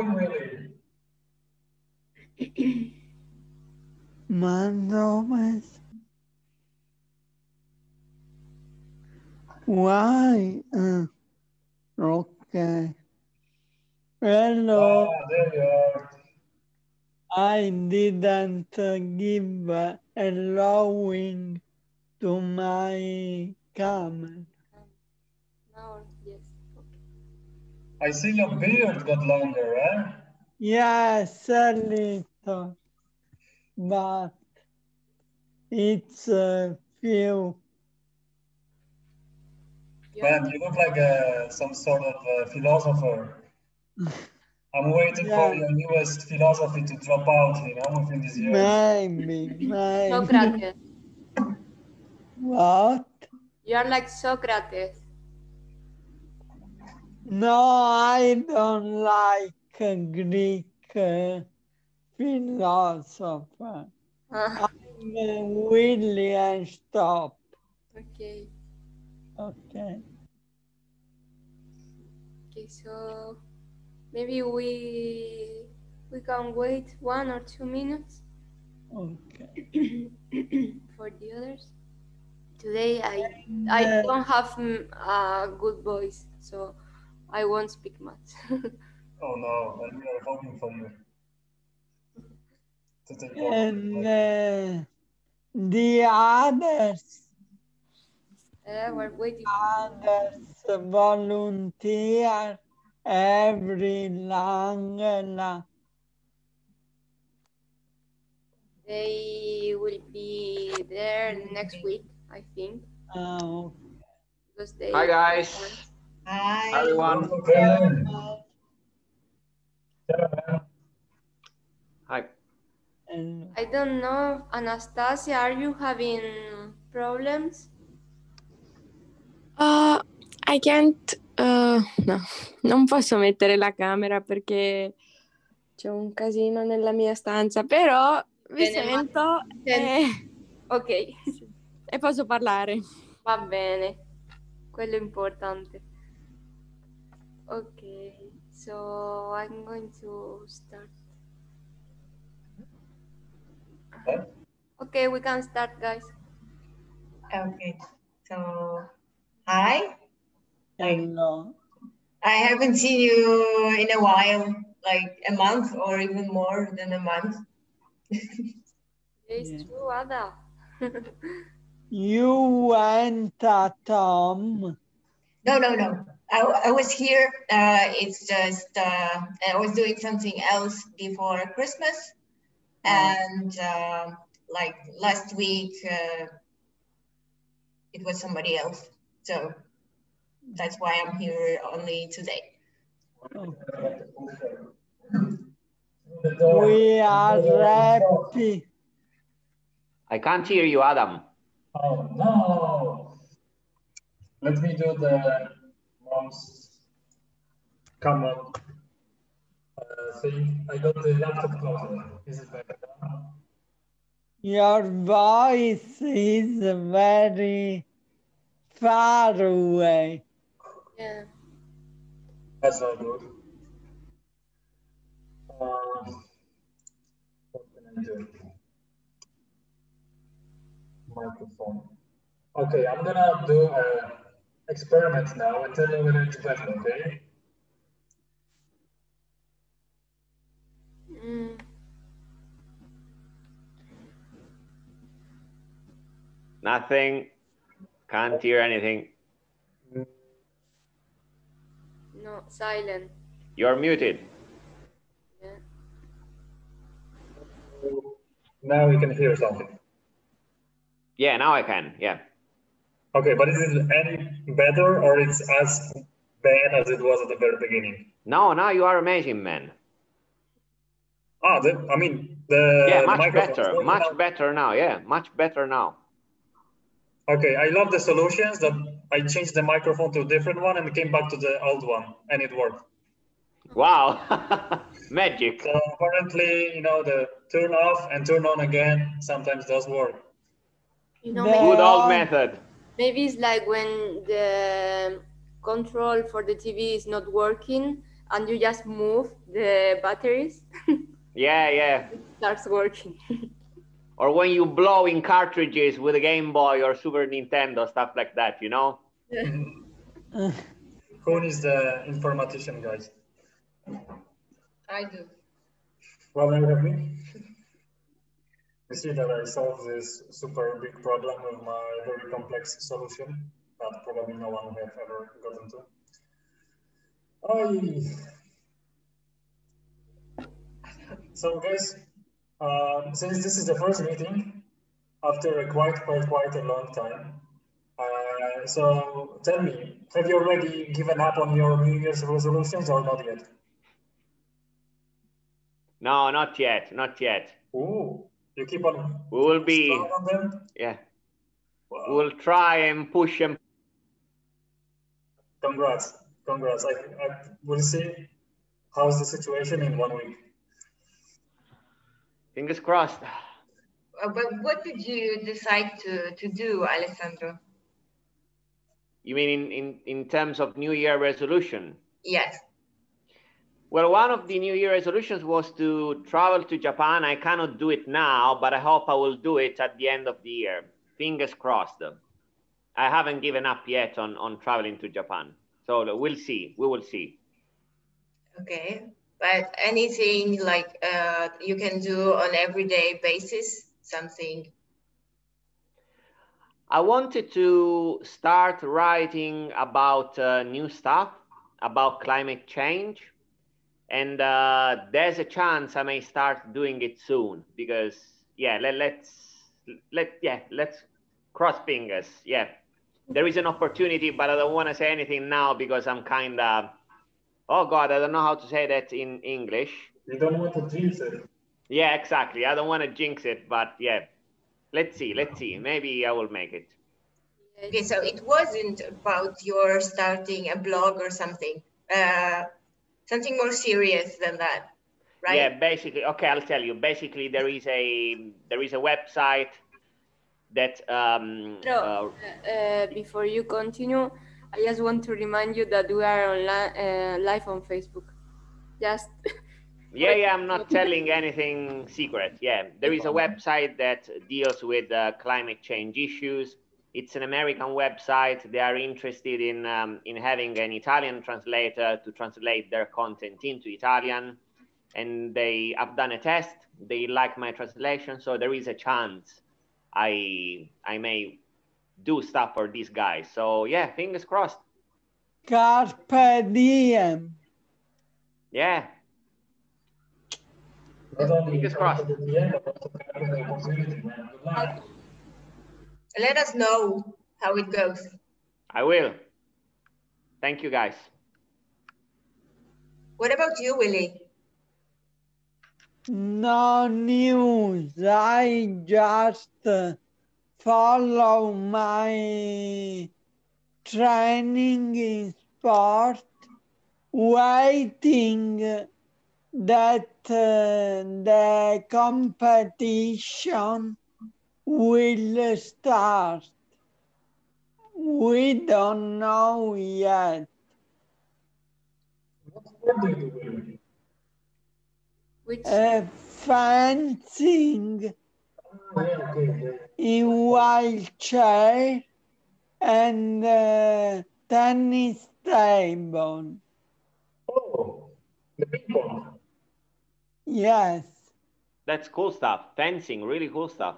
really? Más. Why? Okay. Hello. There you are. I didn't give allowing to my camera. No, yes. Okay. I see your beard got longer, eh? Yes, a little, but it's a few. Man, you look like some sort of philosopher. I'm waiting for your newest philosophy to drop out, within these years. Maybe. Socrates. What? You are like Socrates. No, I don't like Greek philosopher. I'm William Stop. Okay. Okay. Okay, so maybe we can wait 1 or 2 minutes. Okay. For the others. Today I don't have a good voice, so I won't speak much. Oh no, and we are hoping for you to take And the others. We're waiting. Others volunteer every language. They will be there next week, I think. Oh. Because they. Hi guys. Hi everyone. Hi. I don't know, Anastasia, are you having problems? I can't. No, non posso mettere la camera perché c'è un casino nella mia stanza, però vi sento Ok. E posso parlare. Va bene, quello è importante. Okay, so I'm going to start. Okay, we can start, guys. Okay, so hi. Hello. I haven't seen you in a while, like a month or even more than a month. It's true, Ada. You went at Tom. No. I was here. It's just I was doing something else before Christmas, and like last week it was somebody else. So that's why I'm here only today. Okay. We are happy. I can't hear you, Adam. Oh no! Let me do the most common thing. I got the laptop closer. Is it better now? Your voice is very far away. Yeah. That's not good. What can I do? Microphone. Okay, I'm gonna do an experiment now and tell you whether it's better, okay? Nothing. Can't hear anything. No, silent. You're muted. Yeah. Now we can hear something. Yeah, now I can. Yeah. Okay, but is it any better or it's as bad as it was at the very beginning? No, now you are amazing, man. Ah, I mean, the much better. Much better now. Yeah, much better now. Okay, I love the solutions that I changed the microphone to a different one and came back to the old one, and it worked. Wow, magic. So apparently, the turn off and turn on again sometimes does work. Good old method. Maybe it's like when the control for the TV is not working and you just move the batteries. Yeah, yeah. It starts working. Or when you blow in cartridges with a Game Boy or Super Nintendo, stuff like that, you know? Who is the informatician, guys? I do. Well, you have me. You see that I solved this super big problem with my very complex solution that probably no one have ever gotten to. So guys, since this is the first meeting after a quite a long time, so tell me, have you already given up on your New Year's resolutions or not yet? No, not yet, not yet. Ooh, you keep on. We will be. On them? Yeah. Wow. We'll try and push them. Congrats, congrats. I will see how's the situation in 1 week. Fingers crossed. But what did you decide to do, Alessandro? You mean in terms of New Year resolution? Yes. Well, one of the New Year resolutions was to travel to Japan. I cannot do it now, but I hope I will do it at the end of the year. Fingers crossed. I haven't given up yet on traveling to Japan. So we'll see. We will see. Okay. But anything like you can do on everyday basis, something? I wanted to start writing about new stuff, about climate change. And there's a chance I may start doing it soon because, yeah, let's cross fingers. Yeah, there is an opportunity, but I don't want to say anything now because I'm kind of, oh God, I don't know how to say that in English. You don't want to jinx it. Yeah, exactly. I don't want to jinx it, but yeah, let's see. Maybe I will make it. Okay, so it wasn't about your starting a blog or something. Something more serious than that, right? Yeah, basically, okay, I'll tell you. Basically, there is a website that before you continue, I just want to remind you that we are online, live on Facebook. Just yeah, I'm not telling anything secret. Yeah, there is a website that deals with climate change issues. It's an American website. They are interested in having an Italian translator to translate their content into Italian. And they have done a test. They like my translation, so there is a chance I may do stuff for these guys. So yeah, fingers crossed. Carpe diem. Yeah. Fingers crossed. Let us know how it goes. I will. Thank you, guys. What about you, Willie? No news. I just follow my training in sport, waiting that the competition will start. We don't know yet. What do you do? which Fencing in wheelchair and tennis table. Oh, the ping pong. Yes. That's cool stuff. Fencing, really cool stuff.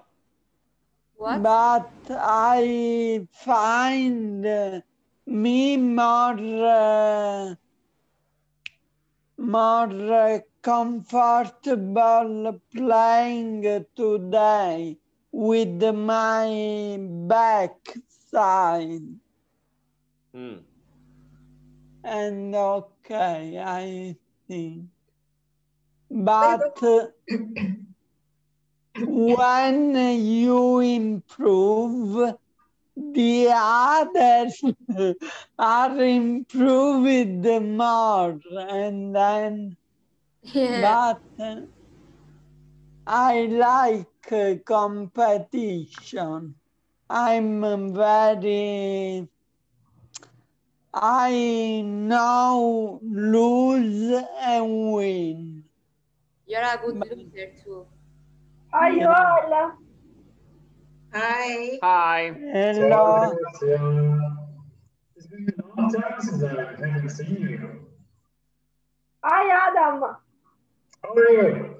what? But I find me more comfortable playing today with my back side. And okay, I think. But when you improve, the others are improved more, and then, Yeah. but I like competition. I'm very I know lose and win. You're a good loser too. Hi, Yola. Hi. Hi. Hello. It's been a long time since I haven't seen you. Hi, Adam. How are you?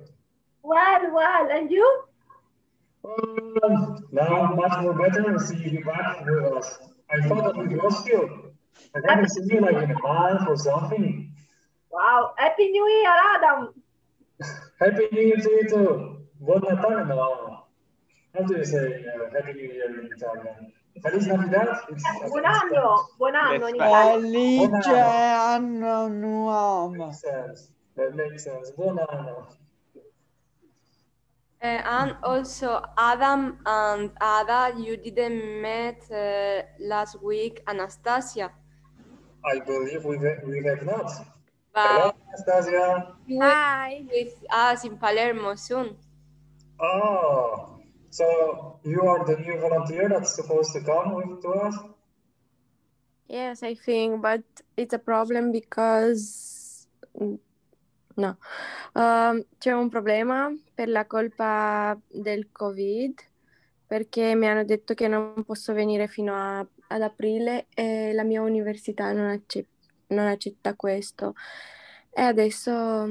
Well, and you? Now much more better to see you back with us. I thought that we lost you. I haven't seen you like in a month or something. Wow, Happy New Year, Adam. Happy New Year to you too. Buon Natale, no. How do you say Happy New Year in Italian? Feliz Navidad? It's Buon anno in Italia. Felice anno nuovo. Makes sense. That makes sense. Buon anno. And also, Adam and Ada, you didn't met last week, Anastasia. I believe we have not. But Hello, Anastasia. you will be with us in Palermo soon. Oh, so you are the new volunteer that's supposed to come with to us? Yes, I think, but it's a problem because no. C'è un problema per la colpa del Covid, perché mi hanno detto che non posso venire fino ad aprile e la mia università non accetta questo. E adesso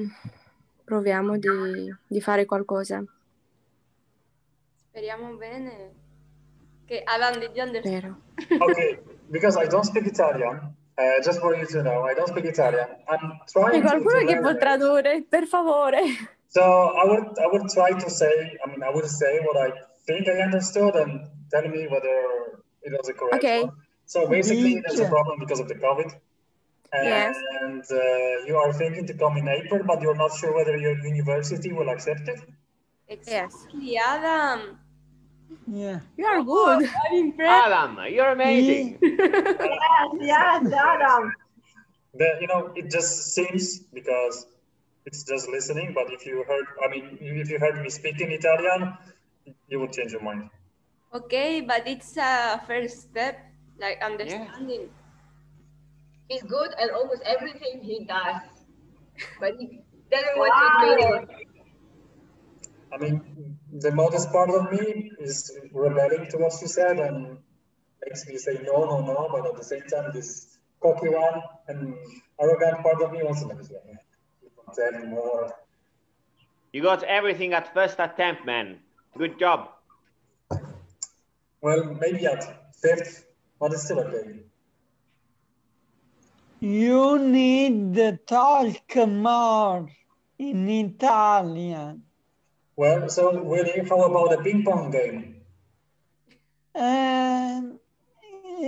proviamo di fare qualcosa. Speriamo bene. Okay, Alan, did you understand? Okay, because I don't speak Italian, just for you to know, I don't speak Italian. I'm trying C'è qualcuno to che learn può it. tradurre, per favore? So I would try to say, I would say what I think I understood and tell me whether it was a correct one. So basically, there's a problem because of the COVID. Yes. And you are thinking to come in April, but you're not sure whether your university will accept it? Exactly, Adam. Yeah. You are good. I'm impressed. Adam, you're amazing. Yes, Adam. It just seems because it's just listening, but if you heard me speak in Italian, you would change your mind. Okay, but it's a first step, like understanding. He's good at almost everything he does, but he doesn't want to admit it. I mean, the modest part of me is rebelling to what she said and makes me say no, but at the same time, this cocky one and arrogant part of me wants to make say, don't tell me more. You got everything at first attempt, man. Good job. Well, maybe at fifth, but it's still okay. You need to talk more in Italian. Well, so Willie, how about a ping pong game?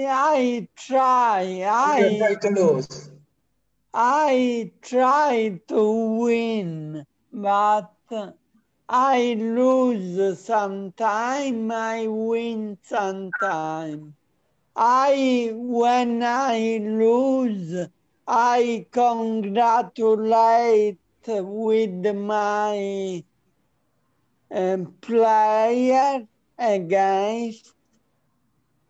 I try. You try to lose. I try to win, but I lose sometime, I win sometime. When I lose, I congratulate with my player against,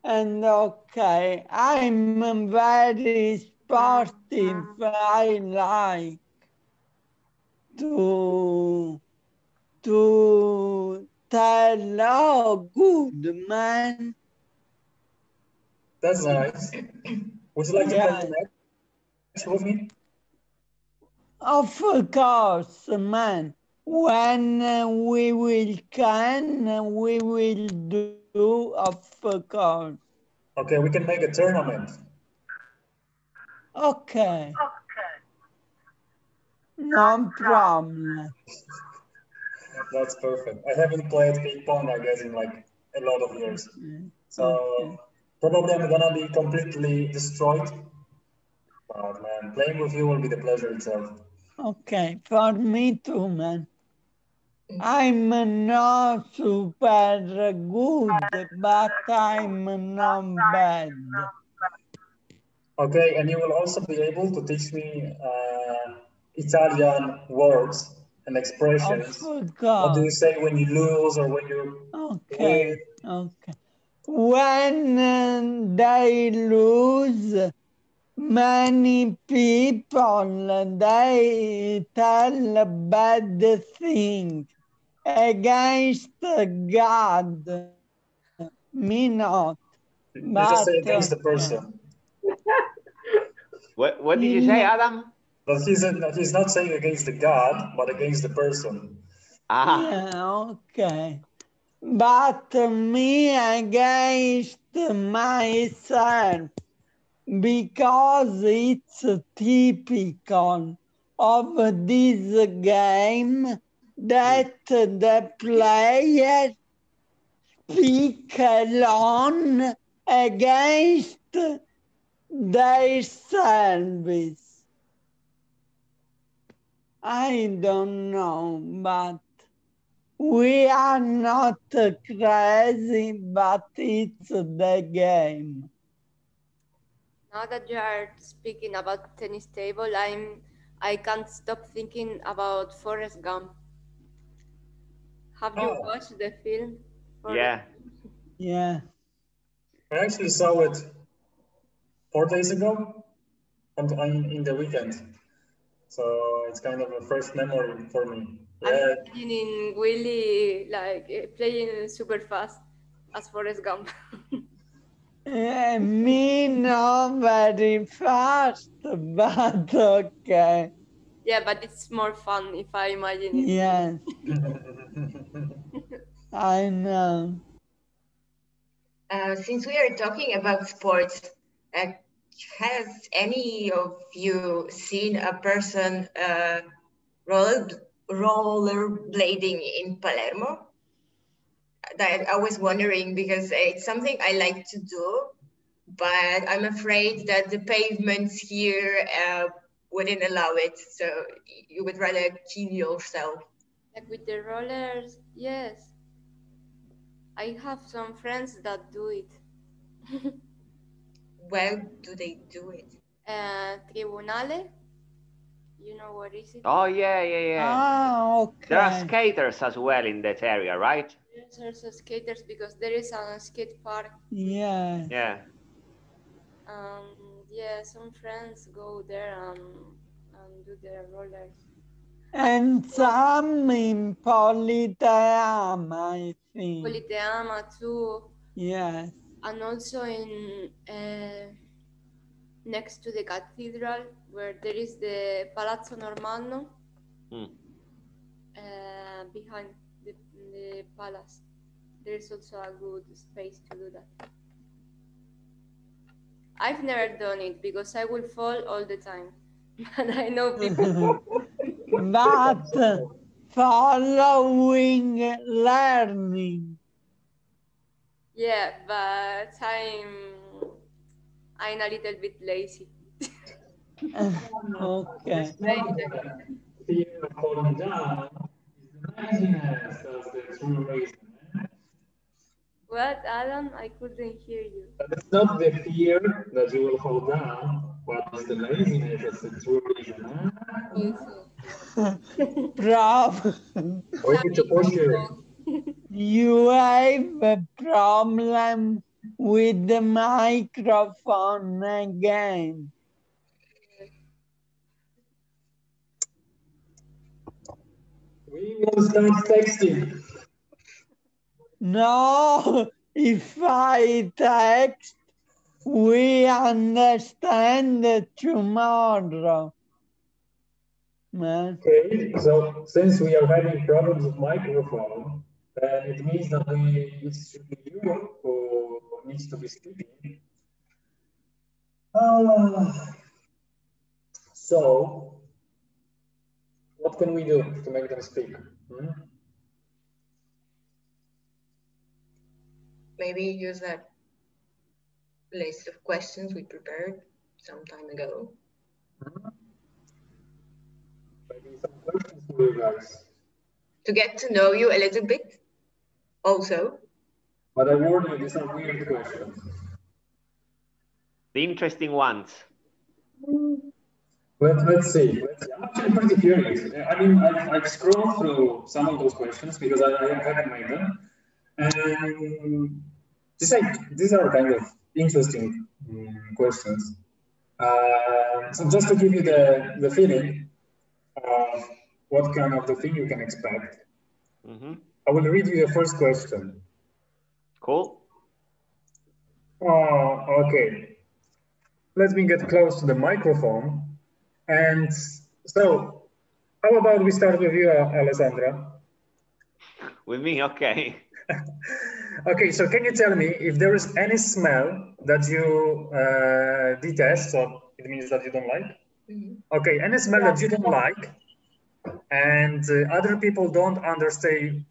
and okay, I'm very sportive. I like to tell, oh, good man. That's nice. Would you like to play a match with me? Of course, man. When we will do, of course. Okay, we can make a tournament. Okay. No problem. That's perfect. I haven't played ping pong, I guess, in like a lot of years. So probably I'm gonna be completely destroyed. But man, playing with you will be the pleasure itself. Okay, for me too, man. I'm not super good, but I'm not bad. Okay, and you will also be able to teach me Italian words and expressions. What do you say when you lose or when you win? Okay. When they lose, many people, they tell bad things against God, me not. You just say against the But, person. What did you say, Adam? But he's not saying against the God, but against the person. Ah, yeah, okay. But me against myself, because it's typical of this game that the players speak alone against their service. I don't know, but we are not crazy, but it's the game. Now that you are speaking about tennis table, I can't stop thinking about Forrest Gump. Have you watched the film? yeah. Yeah. I actually saw it 4 days ago in the weekend. So it's kind of a first memory for me. I'm Yeah. imagining Willie like playing super fast as Forrest Gump. Me not very fast, but okay. Yeah, but it's more fun if I imagine it. Yes, I know. Since we are talking about sports, has any of you seen a person rollerblading in Palermo? That I was wondering because it's something I like to do, but I'm afraid that the pavements here wouldn't allow it. So you would rather kill yourself. Like with the rollers, yes. I have some friends that do it. Where do they do it? Tribunale, you know what is it? Oh, yeah. Ah, okay. There are skaters as well in that area, right? There's also skaters because there is a skate park. Yeah. Yeah. Yeah, some friends go there and do their rollers. And some in Politeama, I think. Politeama too. Yes. And also in next to the cathedral where there is the Palazzo Normanno. Behind the palace. There is also a good space to do that. I've never done it because I will fall all the time. And I know people. But following learning. Yeah, but I'm a little bit lazy. Okay. Fear of falling down is the laziness. That's the true reason. What, Alan? I couldn't hear you. It's not the fear that you will fall down, but it's the laziness that's the true reason. Or you need to push your... You have a problem with the microphone again. We will start texting. No, if I text, we understand tomorrow. Man. Okay, so since we are having problems with microphone, then it means that it should be you who needs to be speaking. So, what can we do to make them speak? Maybe use that list of questions we prepared some time ago. Maybe some questions for you guys. To get to know you a little bit, also. But I warn you, these are weird questions. The interesting ones. Let's see. I'm actually pretty curious. I mean, I've scrolled through some of those questions because I haven't made them. And these are kind of interesting questions. So just to give you the feeling of what kind of the thing you can expect, I will read you the first question. Cool. Oh, okay. Let me get close to the microphone. And so, how about we start with you, Alessandra? With me, okay. Okay, so can you tell me if there is any smell that you detest, so it means that you don't like? Okay, any smell that you don't like, and other people don't understand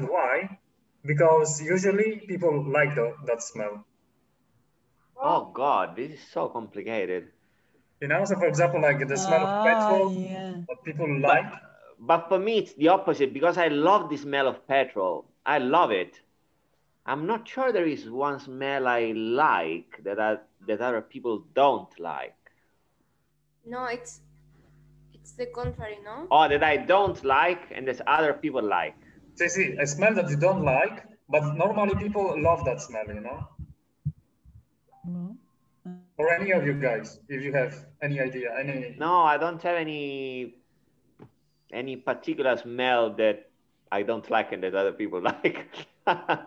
why, because usually people like that smell. Oh God, this is so complicated. You know, so for example, like the smell of petrol, what people like. But for me, it's the opposite, because I love the smell of petrol. I love it. I'm not sure there is one smell I like that other people don't like. No, it's the contrary, no? Oh, that I don't like and that other people like. See, a smell that you don't like, but normally people love that smell, you know? Or any of you guys, if you have any idea, any... No, I don't have any particular smell that I don't like and that other people like. I'm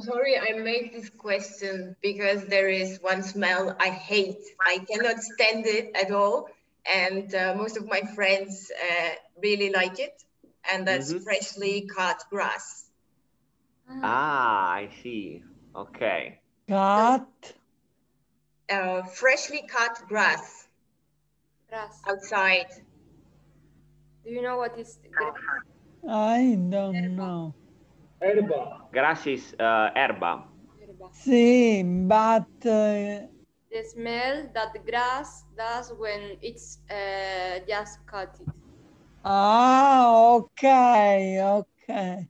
sorry I made this question because there is one smell I hate. I cannot stand it at all. And most of my friends really like it. And that's freshly cut grass. Ah, I see. Okay. Cut? Freshly cut grass. Grass. Outside. Do you know what is grass? I don't know. Herba. Grass is herba. See, but... the smell that the grass does when it's just cut it. Ah, okay, okay.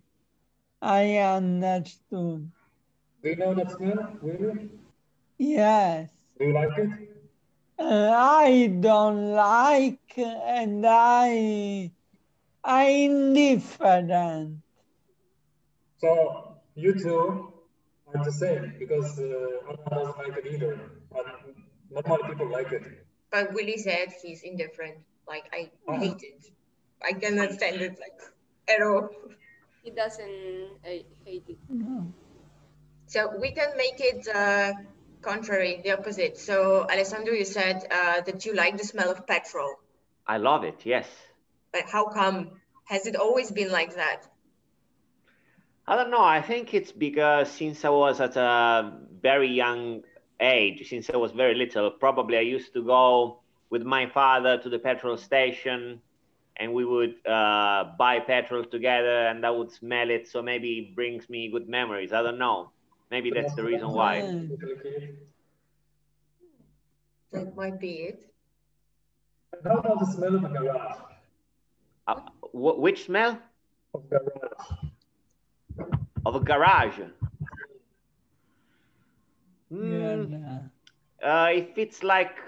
I understood. Do you know that smell, really? Yes. Do you like it? I don't like, and I'm indifferent. So you two are the same, because Anna doesn't like it either. And normally people like it. But Willie said he's indifferent. Like, I hate it. I cannot stand it, like, at all. He doesn't hate it. No. So we can make it contrary, the opposite. So Alessandro, you said that you like the smell of petrol. I love it, yes. But how come? Has it always been like that? I don't know. I think it's because since I was at a very young age, since I was very little, probably I used to go with my father to the petrol station, and we would buy petrol together, and I would smell it. So maybe it brings me good memories. I don't know. Maybe that's the reason why. That might be it. How about the smell of a garage? Which smell? Of garage. Of a garage. If it's like,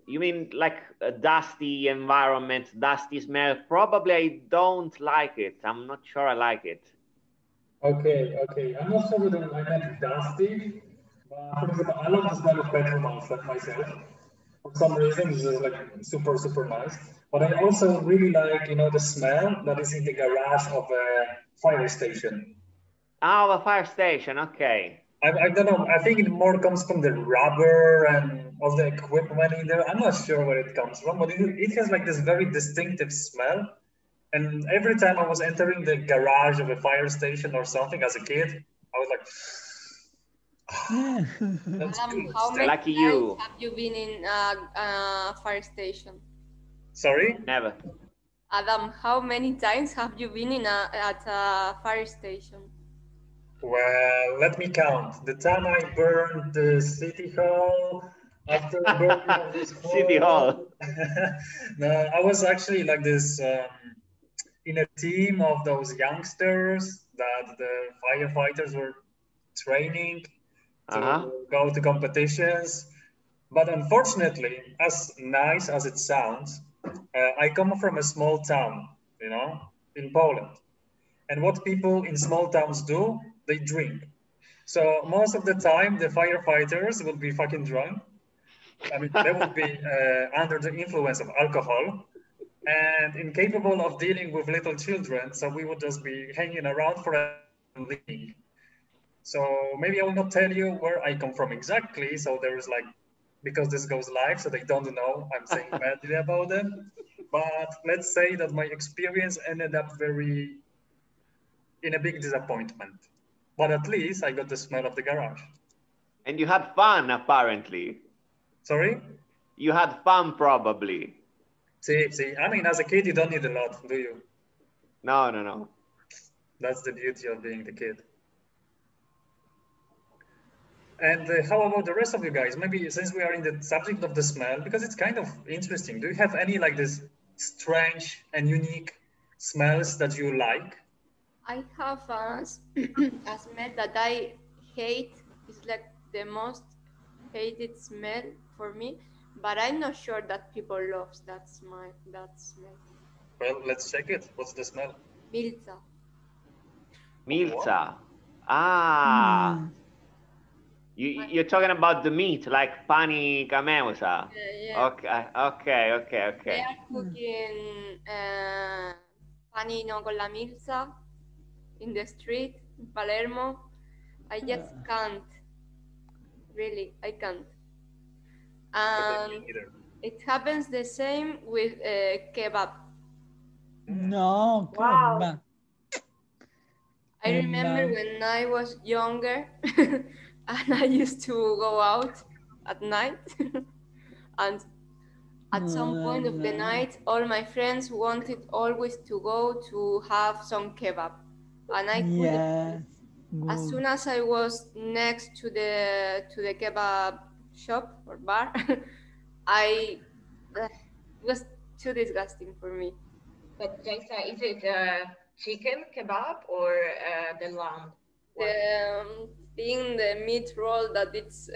you mean like a dusty environment, dusty smell, probably I don't like it. I'm not sure I like it. Okay. I'm not sure whether I meant dusty, but for example, I love the smell of petrol myself. For some reason, it's just like super nice. But I also really like, you know, the smell that is in the garage of a fire station. Oh, a fire station, okay. I don't know, I think it more comes from the rubber and of the equipment in there. I'm not sure where it comes from, but it has like this very distinctive smell. And every time I was entering the garage of a fire station or something as a kid, I was like, that's good. How many Lucky times you. have you been in a fire station? Sorry? Never. Adam, how many times have you been at a fire station? Well, let me count. The time I burned the city hall, after burning this hall. City hall. No, I was actually like this in a team of those youngsters that the firefighters were training to go to competitions. But unfortunately, as nice as it sounds, I come from a small town, you know, in Poland. And what people in small towns do, they drink. So most of the time, the firefighters will be fucking drunk. I mean, they would be under the influence of alcohol and incapable of dealing with little children. So we would just be hanging around forever and leaving. So maybe I will not tell you where I come from exactly. So there is like, because this goes live, so they don't know I'm saying badly about them. But let's say that my experience ended up in a big disappointment. But at least I got the smell of the garage. And you had fun, apparently. Sorry? You had fun, probably. See, I mean, as a kid, you don't need a lot, do you? No. That's the beauty of being the kid. And how about the rest of you guys? Maybe since we are in the subject of the smell, because it's kind of interesting. Do you have any like this strange and unique smells that you like? I have a smell that I hate. It's like the most hated smell for me, but I'm not sure that people love that smell. Well, let's check it. What's the smell? Milza. Milza. Ah. You're talking about the meat, like pani cameusa. Yeah. Okay. They are cooking panino con la milza in the street in Palermo. I just can't. Really, I can't. It happens the same with kebab. No, Wow. kebab. I remember when I was younger and I used to go out at night and at some point of the night all my friends wanted always to go to have some kebab and I couldn't. Yes. As soon as I was next to the kebab shop or bar, it was too disgusting for me. But Jaisa, is it chicken kebab or the lamb? The thing, the meat roll that it's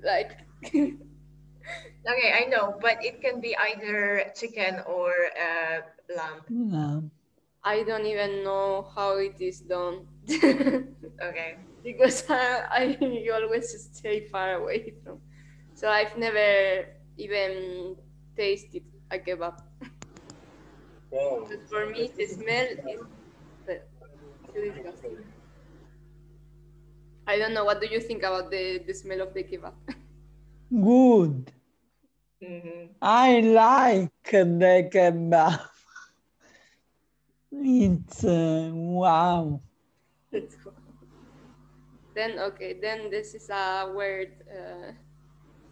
like. Okay, I know, but it can be either chicken or lamb. Lamb. I don't even know how it is done. Okay. Because I always stay far away from. So I've never even tasted a kebab. Wow. But for me, the smell is too disgusting. I don't know. What do you think about the smell of the kebab? Good. I like the kebab. It's wow. Then this is a weird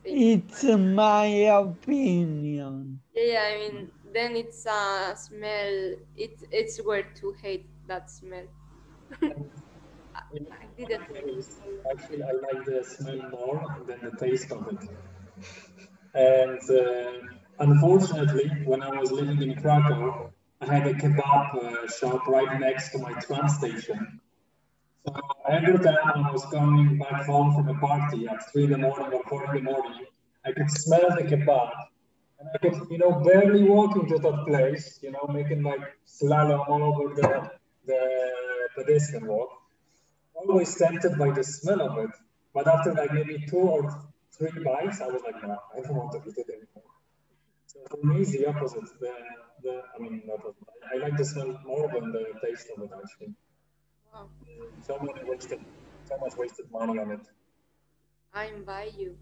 thing. It's my opinion. Yeah, I mean, then it's a smell. It's weird to hate that smell. I didn't. Actually, I like the smell more than the taste of it. And unfortunately, when I was living in Krakow, I had a kebab shop right next to my tram station. So every time I was coming back home from a party at 3 in the morning or 4 in the morning, I could smell the kebab. And I could, barely walk into that place, making like slalom all over the pedestrian walk. Always tempted by the smell of it. But after like maybe 2 or 3 bites, I was like, no, I don't want to eat it anymore. So for me, it's the opposite. I like the smell more than the taste of it, actually. Wow. So much wasted money on it. I'm by you.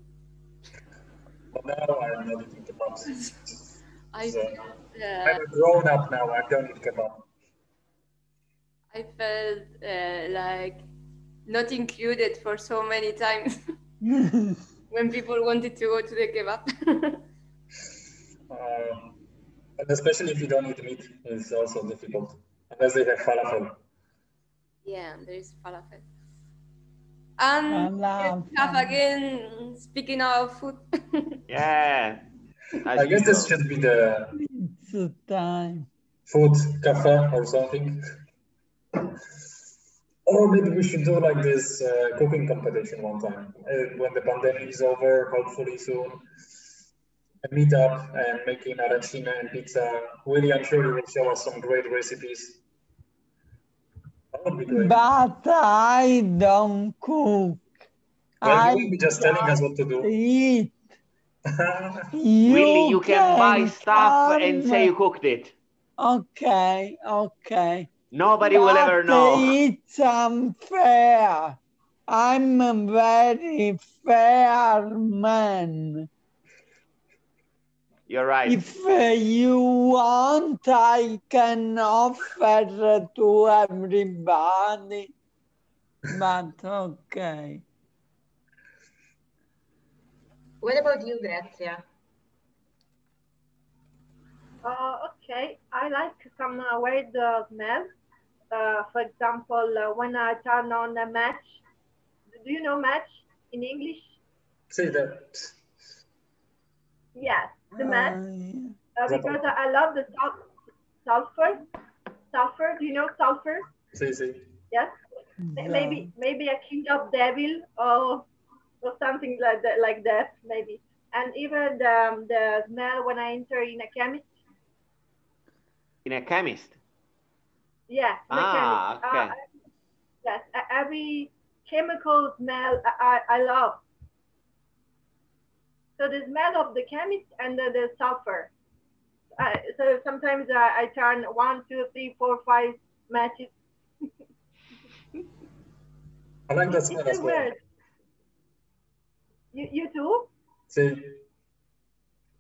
But now I am not eating kebabs. I'm a grown up now. I don't eat kebab. I felt like not included for so many times when people wanted to go to the kebab. And especially if you don't eat meat, it's also difficult. Unless they have falafel. Yeah, there is falafel. And have again, speaking of food. Yeah. I guess this should be the time. Food cafe or something. Or maybe we should do like this cooking competition one time. When the pandemic is over, hopefully soon. A meetup and making arancina and pizza. Willie, I'm sure you will show us some great recipes. would be great. But I don't cook. Well, you will be just telling us what to do. Eat. Willy, you can buy stuff and come. say you cooked it. Okay, okay. Nobody will ever know. It's unfair. I'm a very fair man. You're right. If you want, I can offer to everybody. But okay. What about you, Grazia? Okay, I like some weird smell. For example, when I turn on a match. Do you know match in English? Say that. Yes, the match. Because I love the sulfur. Sulfur, do you know sulfur? See. Yes. Maybe a kind of devil or something like that, maybe. And even the smell when I enter in a chemist. In a chemist? Yeah, in a chemist. Okay. Yes, every chemical smell I love. So the smell of the chemist and the sulfur. So sometimes I turn 1, 2, 3, 4, 5 matches. I like that smell as well. You too? See.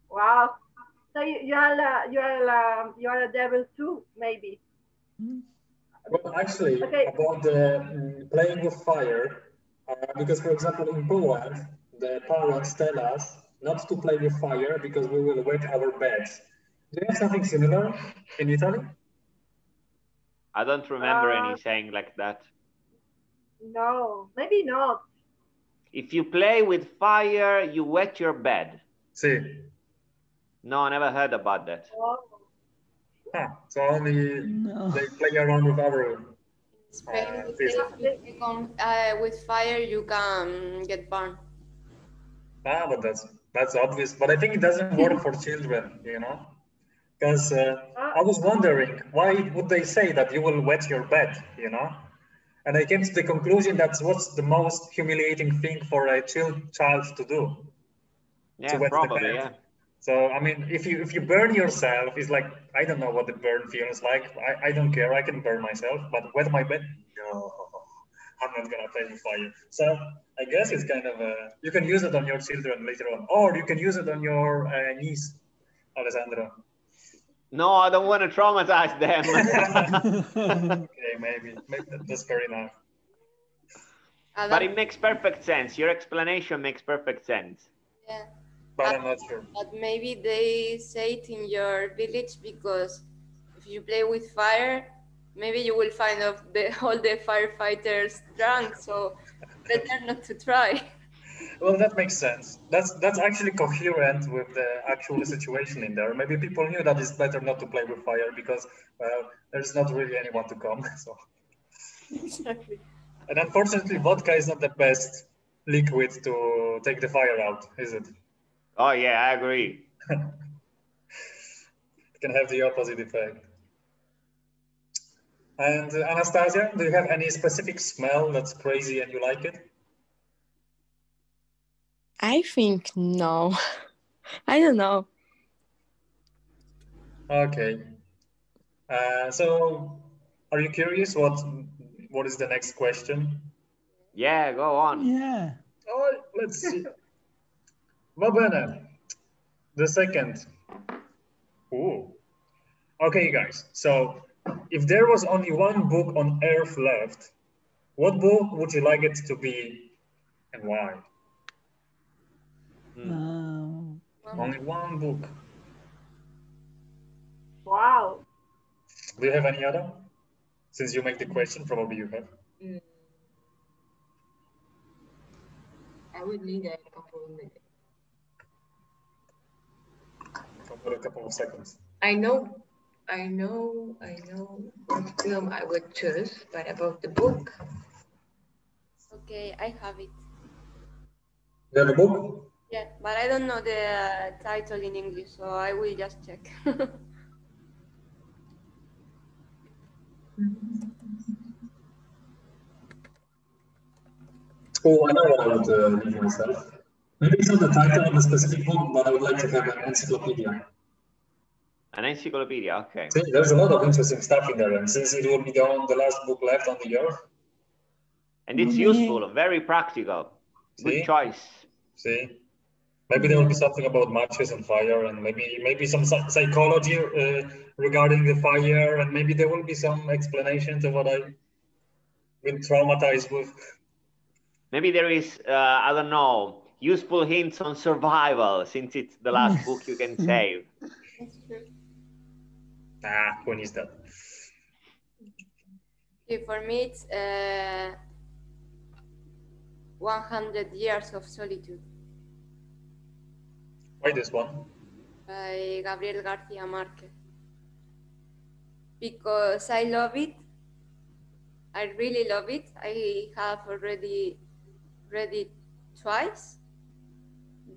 Wow. So you are a devil too, maybe. Well, actually, about the playing with fire, because for example in Poland, the parents tell us not to play with fire because we will wet our beds. Do you have something similar in Italy? I don't remember any saying like that. No, maybe not. If you play with fire, you wet your bed. See. No, I never heard about that. Oh. So only they play around with our Spain, with fire, you can get burned. But that's obvious. But I think it doesn't work for children, you know, because I was wondering why would they say that you will wet your bed, you know, and I came to the conclusion that's what's the most humiliating thing for a child to do. Yeah, to wet probably. the bed. Yeah. So I mean, if you burn yourself, it's like I don't know what the burn feels like. I don't care. I can burn myself, but wet my bed, no. I'm not gonna play with fire. So I guess it's kind of you can use it on your children later on, or you can use it on your niece, Alessandro. No, I don't want to traumatize them. Okay, maybe that's fair enough. But it makes perfect sense. Your explanation makes perfect sense. Yeah. But I'm not sure. But maybe they say it in your village because if you play with fire, maybe you will find all the firefighters drunk, so better not to try. Well, that makes sense. That's actually coherent with the actual situation in there. Maybe people knew that it's better not to play with fire because, well, there's not really anyone to come. So. Exactly. And unfortunately, vodka is not the best liquid to take the fire out, is it? Oh yeah, I agree. It can have the opposite effect. And Anastasia, do you have any specific smell that's crazy and you like it? I think no. I don't know. Okay. So, are you curious what is the next question? Yeah, go on. Yeah. Oh, let's see. Va bene. The second. Ooh. Okay, guys. So, if there was only one book on Earth left, what book would you like it to be and why? Only one book. Wow. Do you have any other? Since you make the question, probably you have. I would need a couple of minutes. For a couple of seconds. I know what film I would choose, but about the book. Okay, I have it. You have a book? Yeah, but I don't know the title in English, so I will just check. Oh, I know what I would leave myself. Maybe it's not the title of a specific book, but I would like to have an encyclopedia. An encyclopedia, okay. See, there's a lot of interesting stuff in there, and since it will be the last book left on the earth. And it's useful, very practical. Good choice. See? Maybe there will be something about matches and fire, and maybe some psychology regarding the fire, and maybe there will be some explanation to what I've been traumatized with. Maybe there is, I don't know, useful hints on survival, since it's the last book you can save. That's true. Ah, when is that? Okay, for me, it's 100 Years of Solitude Why this one? by Gabriel García Márquez. Because I love it. I really love it. I have already read it twice,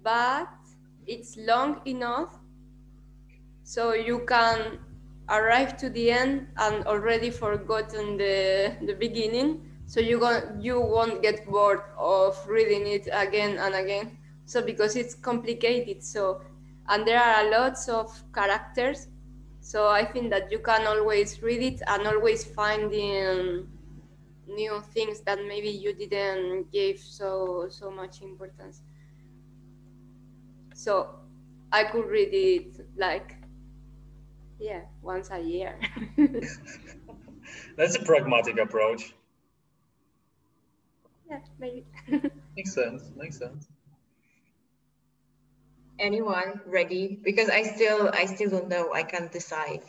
but it's long enough so you can arrive to the end and already forgotten the beginning, so you won't get bored of reading it again and again. So because it's complicated, so and there are lots of characters, so I think that you can always read it and always finding new things that maybe you didn't give so much importance. So I could read it like, yeah, once a year. That's a pragmatic approach. Yeah, maybe. Makes sense. Makes sense. Anyone ready? Because I still don't know. I can't decide.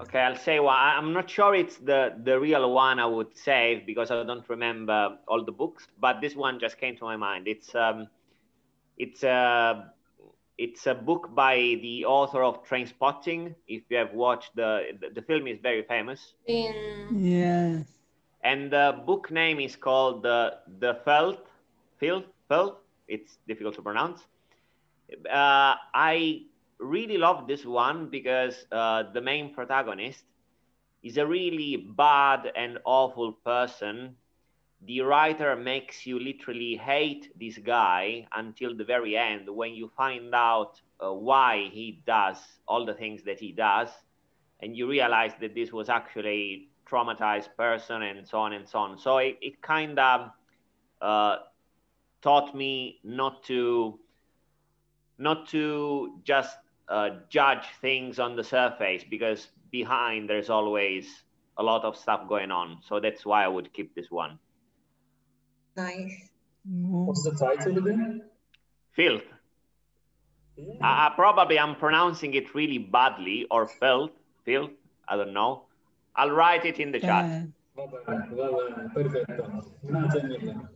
Okay, I'll say one. I'm not sure it's the real one I would save because I don't remember all the books, but this one just came to my mind. It's a book by the author of Trainspotting. If you have watched the film, is very famous. Yes. And the book name is called the Filth. It's difficult to pronounce. I really love this one because the main protagonist is a really bad and awful person. The writer makes you literally hate this guy until the very end when you find out why he does all the things that he does, and you realize that this was actually a traumatized person and so on and so on. So it kind of taught me not to just judge things on the surface, because behind there's always a lot of stuff going on. So that's why I would keep this one. Nice. What's the title again? Filth. Probably I'm pronouncing it really badly, or filth, I don't know. I'll write it in the chat. Va bene, perfetto. Grazie mille.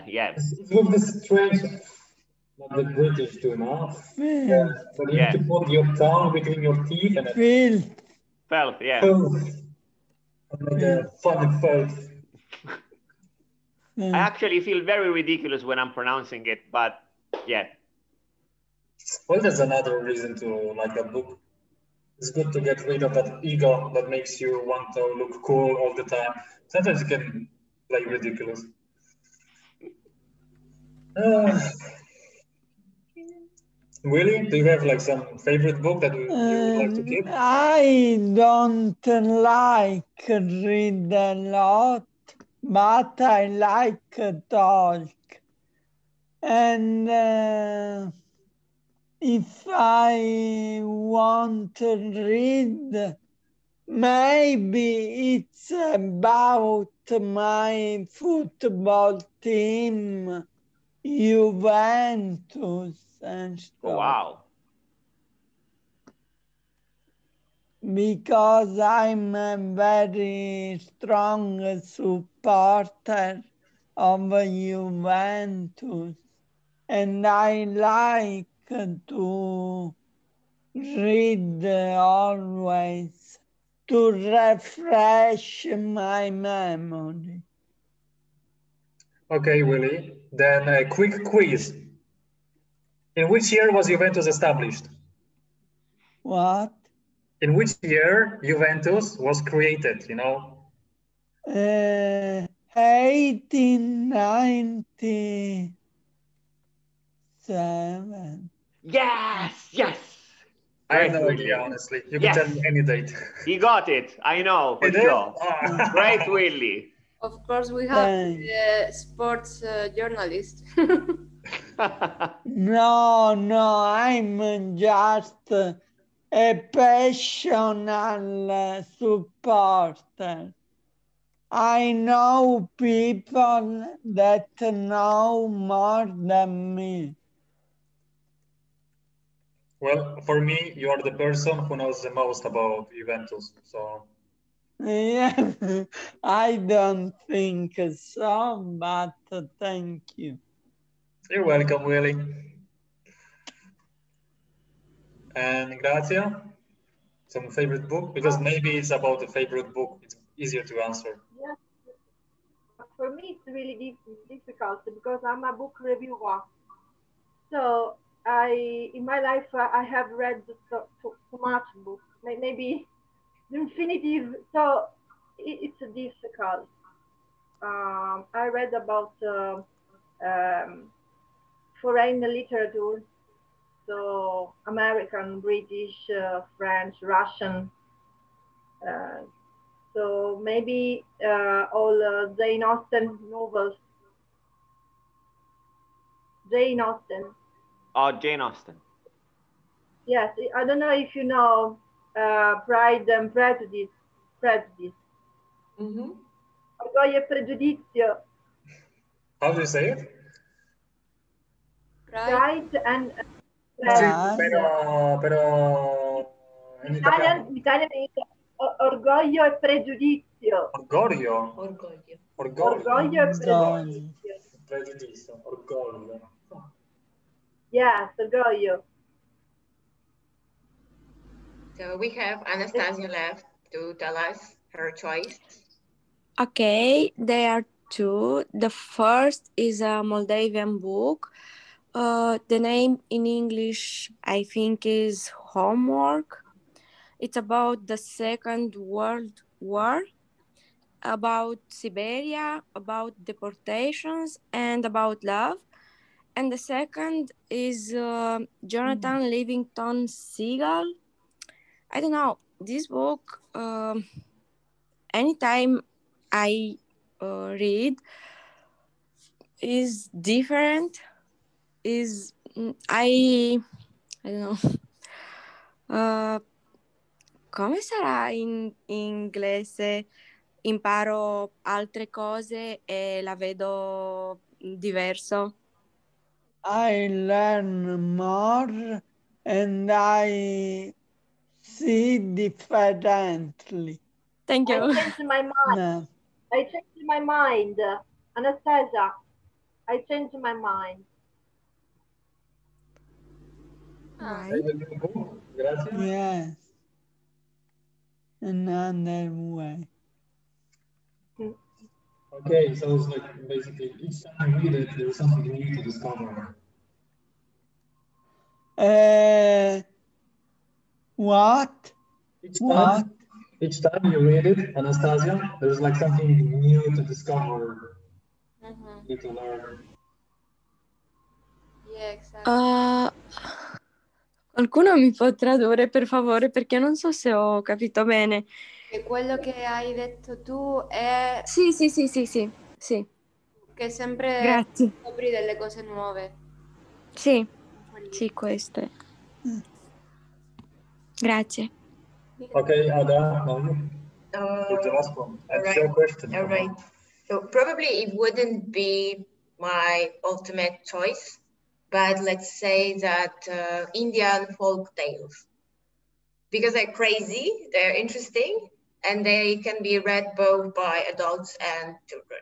Yeah. It's with the strange, not the British do now. But you need to put your tongue between your teeth and Filth, yeah. Like a funny filth. I actually feel very ridiculous when I'm pronouncing it, but yeah. Well, there's another reason to like that book. It's good to get rid of that ego that makes you want to look cool all the time. Sometimes you can play ridiculous. Willie, do you have like some favorite book that you would like to keep? I don't like read a lot, but I like talk. And if I want to read, maybe it's about my football team, Juventus and stuff. Oh, wow. Because I'm a very strong supporter of Juventus, and I like to read always to refresh my memory. Okay, Willie. Then a quick quiz. In which year was Juventus established? What? In which year Juventus was created, you know? 1897. Yes, yes. I have Great, no idea, Willie. honestly. You Yes. can tell me any date. He got it. I know for You did? sure. Ah. Great, Willie. Of course, we have Thanks. sports journalist. No, I'm just a passionate supporter. I know people that know more than me. Well, for me, you are the person who knows the most about Juventus. So Yeah, I don't think so, but thank you. you're welcome, Willie. And Grazia, some favorite book? Because maybe it's about a favorite book. It's easier to answer. Yes. For me, it's really difficult because I'm a book reviewer. So in my life, I have read so much books, maybe infinitive. So it's difficult. I read about foreign literature, so American, British, French, Russian. Uh, so maybe all Jane Austen novels. Jane Austen. Oh, Jane Austen. Yes, I don't know if you know Pride and Prejudice. Prejudice. Mm-hmm. Orgoglio e Pregiudizio. How do you say it? Pride and Sí, Prejudice. pero en In Italian is Orgoglio e Pregiudizio. Orgoglio. Orgoglio. Orgoglio e Orgoglio. Pregiudizio. Pregiudizio. Orgoglio. Yes, Orgoglio. So we have Anastasia left to tell us her choice. Okay, there are two. The first is a Moldavian book. The name in English, I think, is Homework. It's about the Second World War, about Siberia, about deportations, and about love. And the second is Jonathan Livingston Seagull. I don't know. This book, anytime I read, is different. Is I don't know. Come sarà in inglese? Imparo altre cose e la vedo diverso. I learn more and I see differently. Thank you. I changed my mind. No. I changed my mind. Anastasia, I changed my mind. Why? Gracias. Yes. Another way. Okay, so it's like basically each time you read it, there's something new to discover. What? Each time you read it, Anastasia, there's like something new to discover, new to learn. Yeah, exactly. Qualcuno mi può tradurre per favore perché non so se ho capito bene. E quello che hai detto tu è Sì. che sempre Grazie. scopri delle cose nuove. Sì, questo è. Grazie. Okay, Ada, now you. The last one. That's your question. All right. So probably it wouldn't be my ultimate choice, but let's say that Indian folk tales, because they're crazy, they're interesting, and they can be read both by adults and children.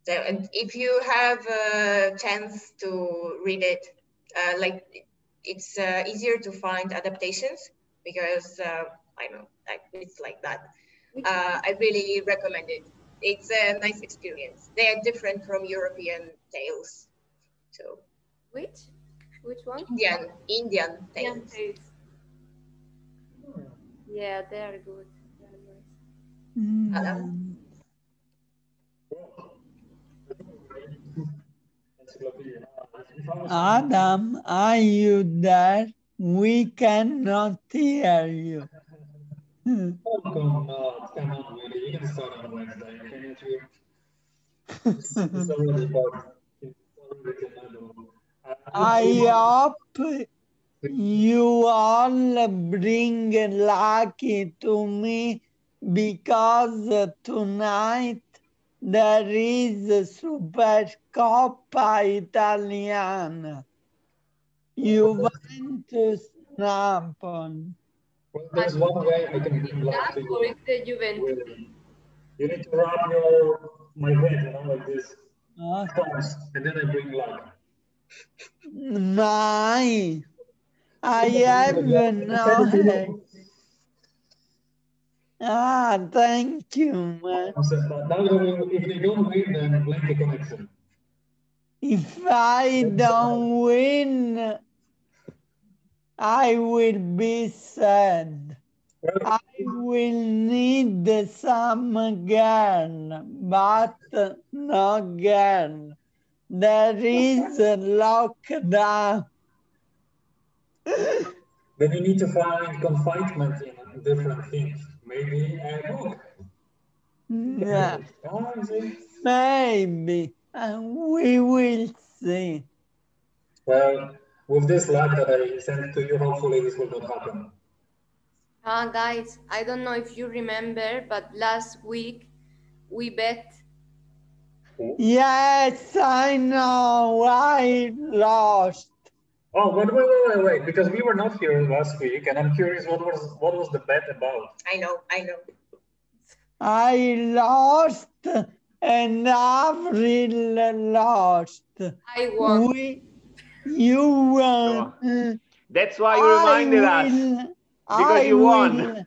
So, and if you have a chance to read it, it's easier to find adaptations because I know, like it's like that. I really recommend it. it's a nice experience. They are different from European tales. So Which one? Indian Indian tales. tales. Yeah, they are good. They are nice. Adam, are you there? We cannot hear you. Oh, come on, really. You can start on Wednesday, can't you? It's already about, I hope you all bring lucky to me because tonight there is Supercoppa Italiana. Juventus Napoli. Well, there's one way I can bring luck to Or you. is the Juventus? Really. You need to rub my head, like this, times, and then I bring luck. My, I have no head. Thank you, man. Now, if they don't win, then blame the connection. If I don't win, I will be sad. I will need some girl, but no girl. There is a lockdown. Then you need to find confinement in different things. Maybe a book. Yeah. Maybe. We will see. Well, with this luck that I sent to you, hopefully this will not happen. Guys, I don't know if you remember, but last week we bet. Yes, I know. I lost. Oh, but wait, because we were not here last week, and I'm curious what was the bet about? I know. I lost, and Avril lost. I won. You won. That's why you reminded us. Because you won.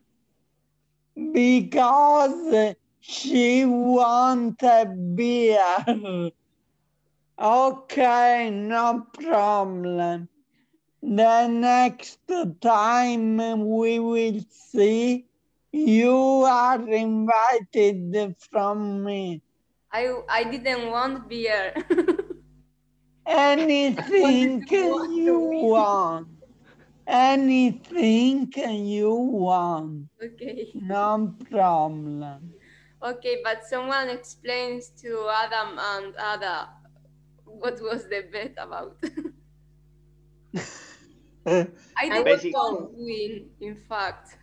Because she want a beer. Okay, no problem. The next time we will see, you are invited from me. I didn't want beer. Anything you want. Anything you want. Okay. No problem. Okay, but someone explains to Adam and Ada what was the bet about. I didn't want to win, in fact.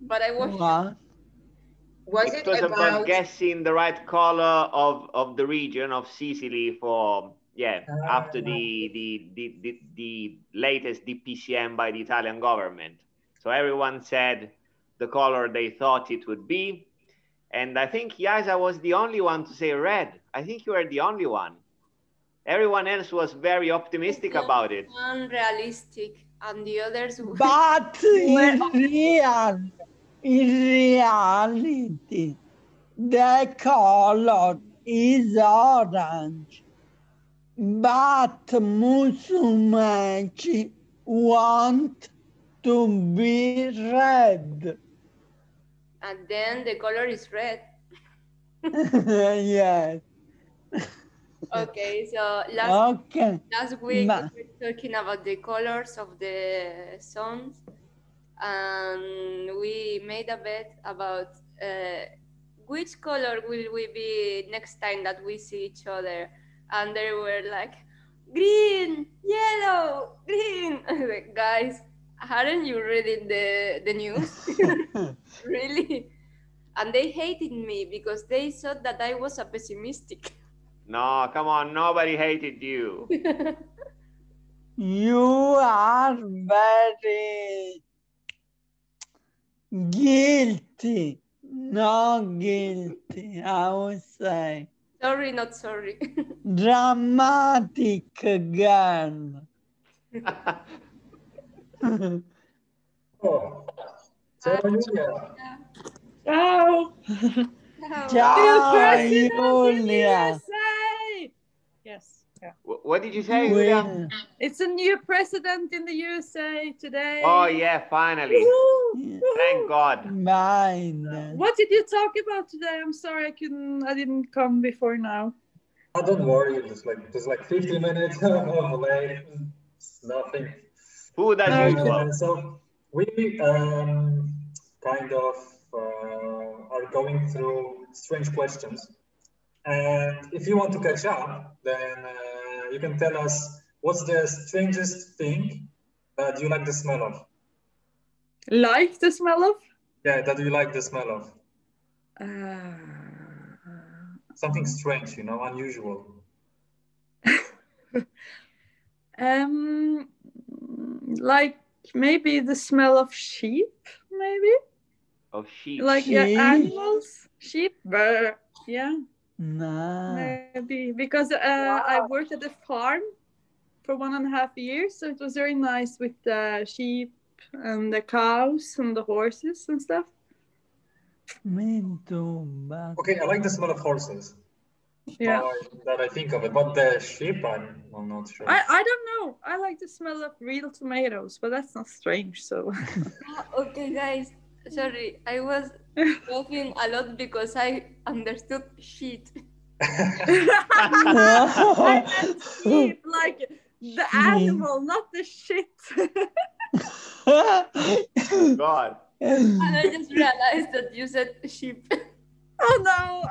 But I was. It was about guessing the right color of the region of Sicily for after the latest DPCM by the Italian government. So everyone said the color they thought it would be, and I think Yaisa was the only one to say red. I think you were the only one. Everyone else was very optimistic about it. Unrealistic, and the others were. But in reality, the color is orange. But Musumeci want to be red. And then the color is red. Yes. Okay, so last week we were talking about the colors of the songs, and we made a bet about which color will we be next time that we see each other, and they were like, green, yellow, green. Like, guys, hadn't you read the news? Really? And they hated me because they thought that I was a pessimistic. No, come on, nobody hated you. You are very guilty. Not guilty, I would say. Sorry, not sorry. Dramatic girl. Oh, so Julia. Ciao. Ciao, President in Julia. USA. Yes. Yeah. What did you say, Julia? It's a new president in the USA today. Oh yeah, finally. Woohoo! Thank God. Mine. What did you talk about today? I'm sorry, I didn't come before now. Oh, don't worry, just like 50 minutes of late. It's nothing. Food as usual. So we kind of are going through strange questions. And if you want to catch up, then you can tell us what's the strangest thing that you like the smell of? Like the smell of? Yeah, that you like the smell of. Something strange, unusual. Like maybe the smell of sheep, maybe? Of sheep. Like animals? Sheep? Yeah. Nah. Maybe because I worked at a farm for 1.5 years, so it was very nice with the sheep and the cows and the horses and stuff. Me too, but... Okay, I like the smell of horses. Yeah. That I think of it, but the sheep, I'm not sure. I don't know. I like the smell of real tomatoes, but that's not strange. So. Okay, guys. Sorry, I was laughing a lot because I understood shit. I meant sheep, like the animal, not the shit. God. And I just realized that you said sheep. Oh no,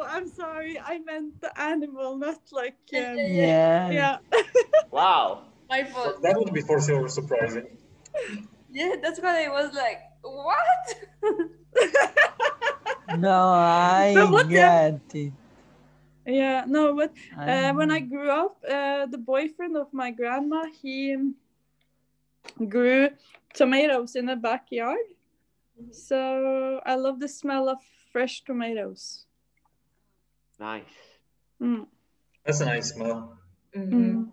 I'm sorry. I meant the animal, not like... Yeah. Wow. My fault. That would be for sure surprising. Yeah, that's why I was like, what? No, I get it. Yeah, no, but when I grew up, the boyfriend of my grandma, he grew tomatoes in the backyard. So I love the smell of fresh tomatoes. Nice. That's a nice smell. Yeah.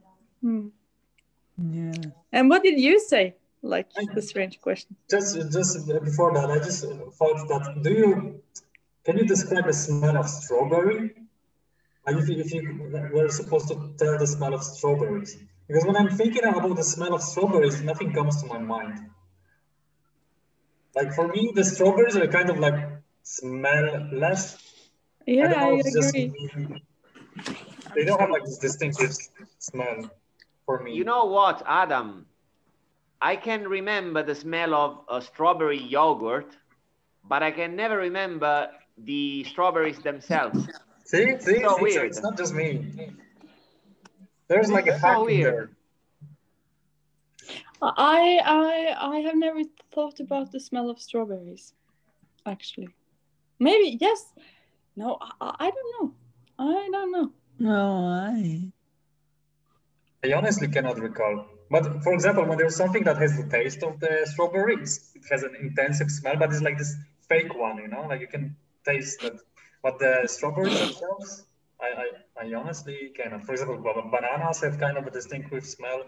And what did you say? Like the strange question. Just before that, I just thought that can you describe the smell of strawberry? Like if you were supposed to tell the smell of strawberries, because when I'm thinking about the smell of strawberries, nothing comes to my mind. Like for me, the strawberries are kind of like smell-less. Yeah, I don't know if I it's just agree. me. They don't have like this distinctive smell for me. You know what, Adam? I can remember the smell of a strawberry yogurt, but I can never remember the strawberries themselves. See, so weird. It's not just me. There's like a hack in there. I have never thought about the smell of strawberries, actually. Maybe yes. No, I don't know. I don't know. No, I honestly cannot recall. But for example, when there's something that has the taste of the strawberries, it has an intensive smell, but it's like this fake one, like you can taste it. But the strawberries themselves, I honestly cannot. For example, bananas have kind of a distinctive smell,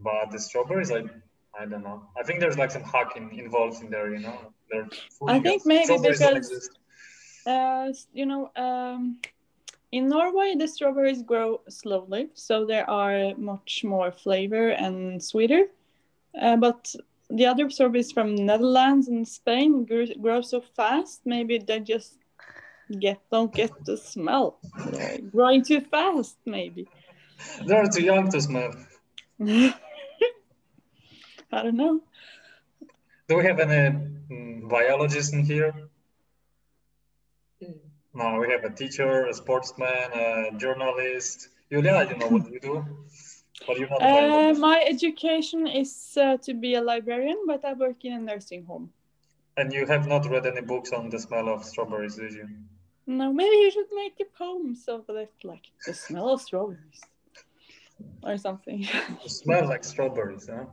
but the strawberries, I don't know. I think there's like some hacking involved in there, They're I think maybe because in Norway the strawberries grow slowly, so they are much more flavor and sweeter. But the other strawberries from Netherlands and Spain grow so fast. Maybe they just don't get the smell. They're growing too fast, maybe. They're too young to smell. I don't know. Do we have any biologists in here? No, we have a teacher, a sportsman, a journalist. Julia, I don't know what you do. But you're not a biologist. My education is to be a librarian, but I work in a nursing home. And you have not read any books on the smell of strawberries, did you? No, maybe you should make a poem so that like the smell of strawberries or something. You smell like strawberries, huh?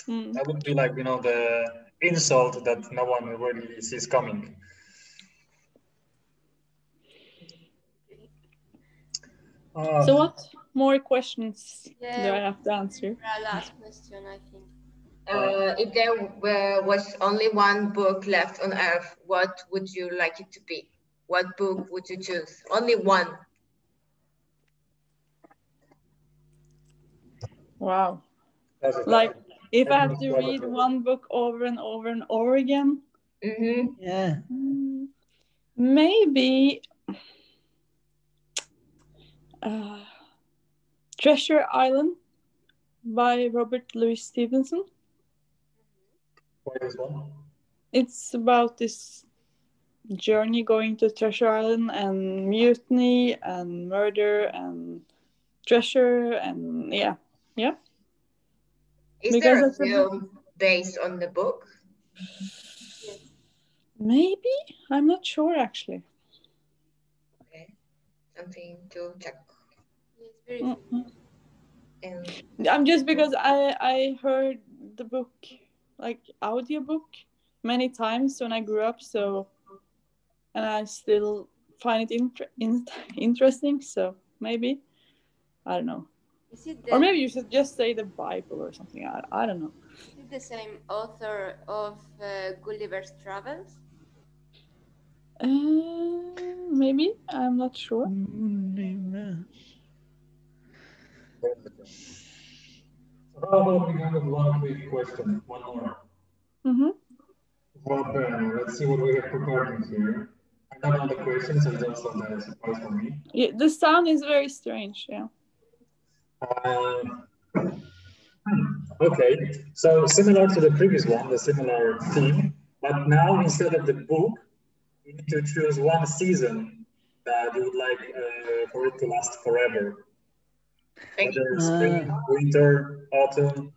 That would be like, the insult that no one really sees coming. So what more questions do I have to answer? Last question, I think. If there was only one book left on Earth, what would you like it to be? what book would you choose? Only one. Wow. That's a Like, tough- if I have that's to a read tough- one book over and over and over again, Yeah. maybe Treasure Island by Robert Louis Stevenson. Why this one? It's about this journey going to Treasure Island and mutiny and murder and treasure and yeah. Is Because there a that's a book. film based on the book? Yes. Maybe? I'm not sure actually. Okay, something to check. Yes, very familiar. And I'm just because I heard the book, like audiobook, many times when I grew up, so and I still find it interesting, so maybe I don't know. Is it Or maybe you should just say the Bible or something. I don't know. is it the same author of Gulliver's Travels? Maybe I'm not sure. So how about we go with one quick question, one more. Rob, let's see what we have prepared here. I don't know the questions, and also the surprise for me. Yeah, the sound is very strange. Yeah. Okay, so similar to the previous one, the similar theme, but now instead of the book, you need to choose one season that you would like for it to last forever. Whether spring, winter, autumn.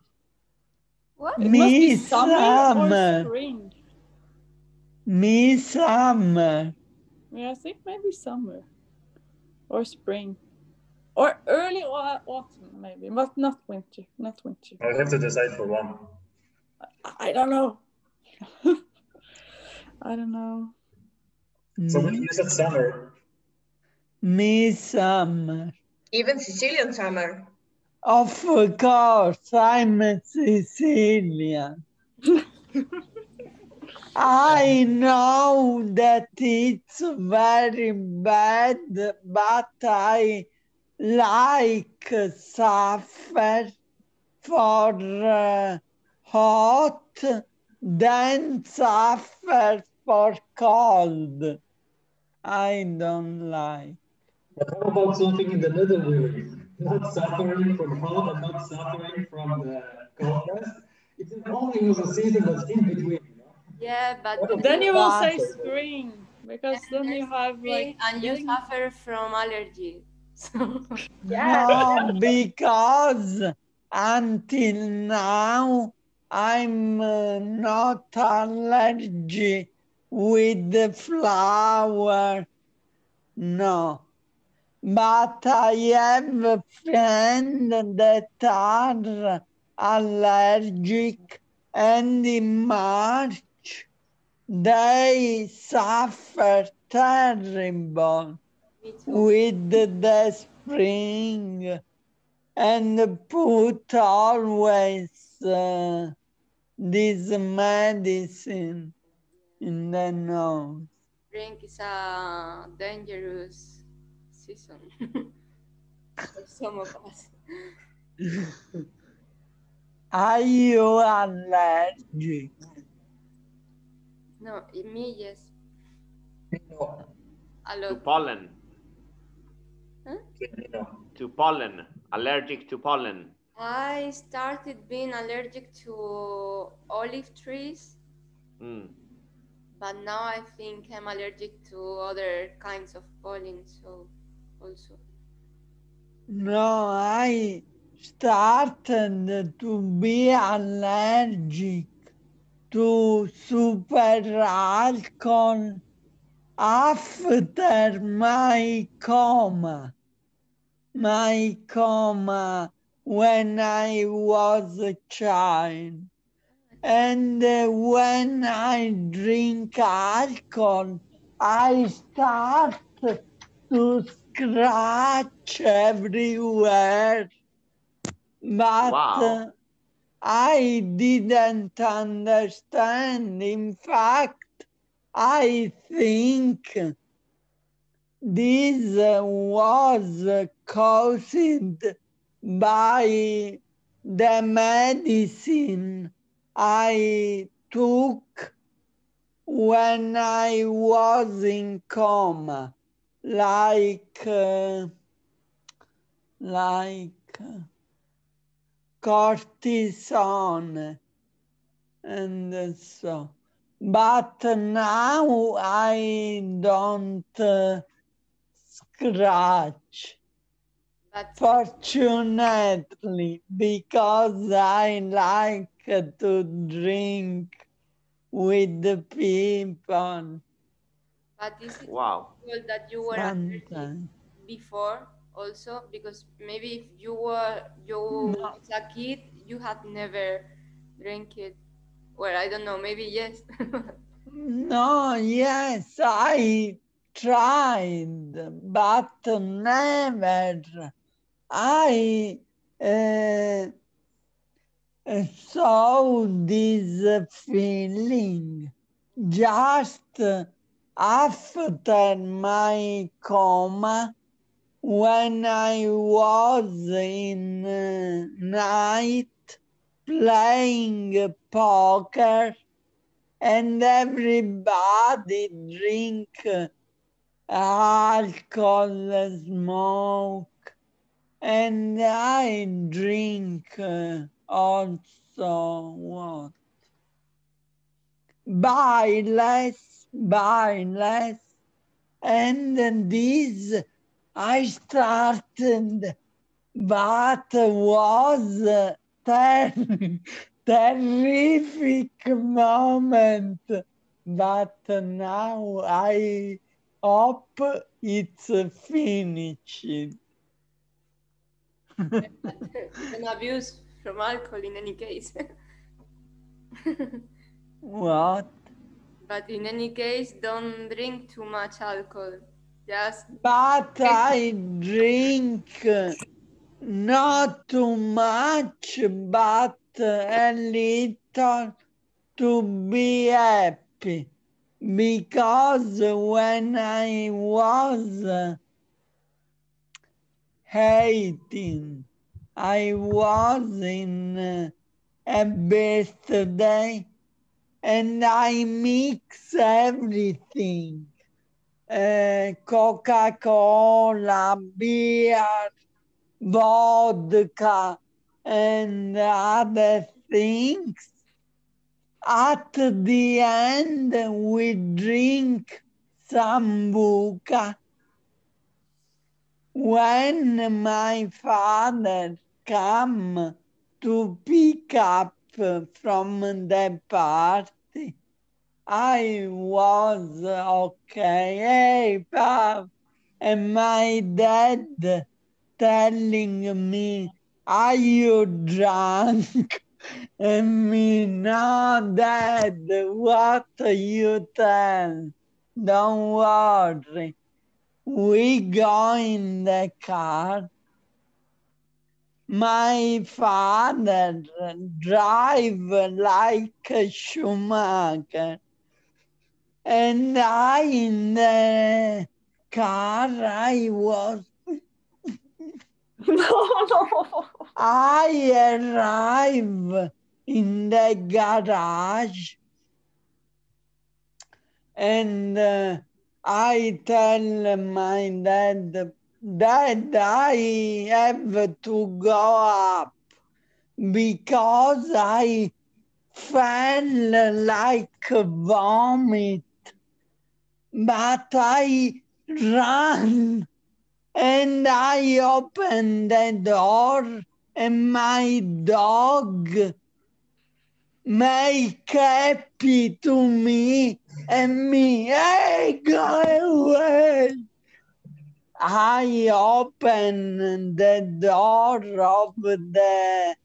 What? It must be summer or spring. Summer. Yeah, I think maybe summer or spring. Or early autumn, maybe, but not winter. Not winter. I have to decide for one. I don't know. I don't know. So you said summer. Summer. even Sicilian summer. Of course, I'm a Sicilian. I know that it's very bad, but I like suffer for hot, then suffer for cold. I don't like. But how about something in the middle, really? Not suffering from hot and not suffering from the coldness. It's only was a season that's in between. You know? Yeah, but Then you will say spring because then you have like and you suffer from allergy. So No, because until now I'm not allergic with the flower. No. But I have a friend that are allergic, and in March they suffer terrible with the spring and put always this medicine in the nose. spring is a dangerous season for some of us. Are you allergic? No, me yes. No. A To lot. pollen. Huh? To pollen. Allergic to pollen. I started being allergic to olive trees, but now I think I'm allergic to other kinds of pollen, so also. No, I started to be allergic to super alcohol after my coma. My coma when I was a child. And when I drink alcohol, I start to scratch everywhere. But Wow. I didn't understand. In fact, I think this was caused by the medicine I took when I was in coma, like cortisone and so. But now I don't scratch. But Fortunately, because I like to drink with the people. But is it Wow. possible that you were allergic Sometimes. before also? Because maybe if you No, as a kid you had never drank it. Well, I don't know, maybe yes. no, yes, I tried, but never. I uh, saw this feeling just after my coma when I was in night playing poker and everybody drink alcohol, smoke, and I drink also what? Buy less, and then this I started, but was terrific moment. But now I hope it's finished. It's an abuse from alcohol in any case. What? But in any case, don't drink too much alcohol. Just But I drink not too much, but a little to be happy. Because when I was 18, I was in a birthday and I mix everything. Coca-Cola, beer, vodka, and other things. At the end, we drink sambuca. When my father come to pick up from the party, I was okay. Hey, Pop, and my dad telling me, are you drunk? And me, no, Dad, what you tell? Don't worry. We go in the car. My father drive like a Schumacher. And I in the car, I was. No. I arrive in the garage and I tell my dad, Dad, I have to go up because I felt like vomit, but I ran and I opened the door and my dog make happy to me and me, hey, go away. I opened the door of the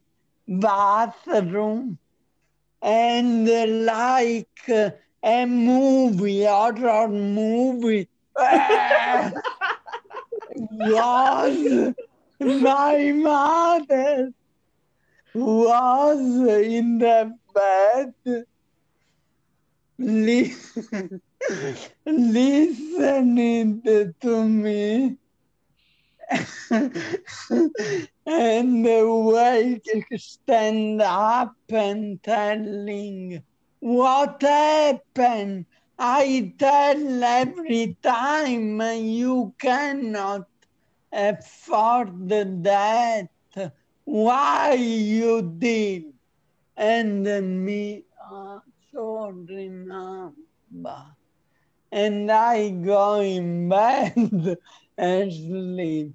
bathroom and like a movie, horror movie, was my mother was in the bed listening to me and wake, stand up and telling what happened. I tell every time you cannot afford that. Why you did? And me, sorry, Mama. And I go in bed and sleep.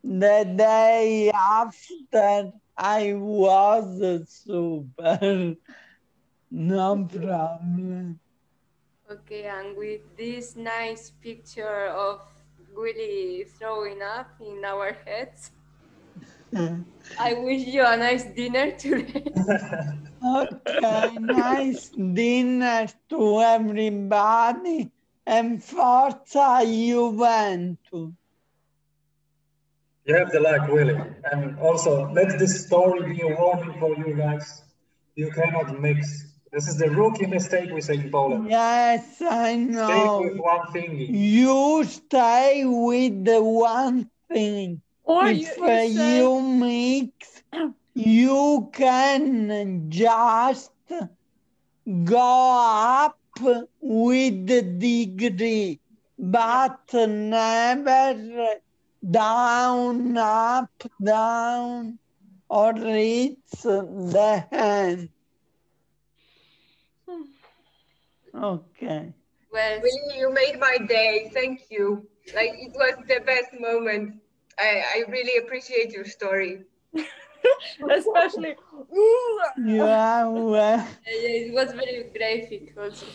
The day after, I was super. No problem. Okay, and with this nice picture of Willy throwing up in our heads, I wish you a nice dinner today. Okay, nice dinner to everybody and Forza Juventus. You have the luck, Willie. And also, let this story be a warning for you guys. You cannot mix. This is the rookie mistake we say in Poland. Yes, I know. Stay with one thing. You stay with the one thing. Or if you say... you mix, you can just go up with the degree, but never down, up, down, or reach the hand. Okay. Well, Willie, you made my day. Thank you. Like, it was the best moment. I really appreciate your story. Especially. Yeah, well, it was very graphic also.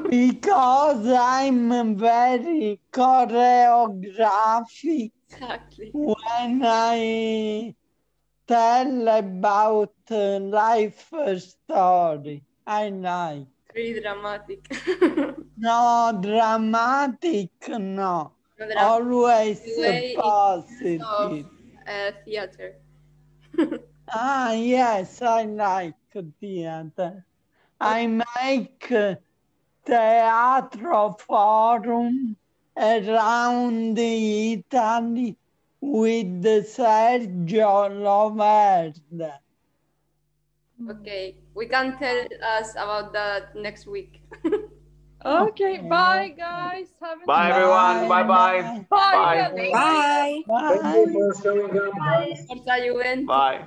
because I'm very choreographic Exactly. when I tell about life story. I like. Very dramatic. No, dramatic, no. No, Always the way positive. of theater. Yes, I like theater. I make teatro forum around Italy with Sergio Loverde. Okay, we can tell us about that next week. Okay, bye guys. Have a Bye nice everyone. Bye bye. Bye. Bye. Bye. Thank you for showing up, guys. Forza Juventus. Bye.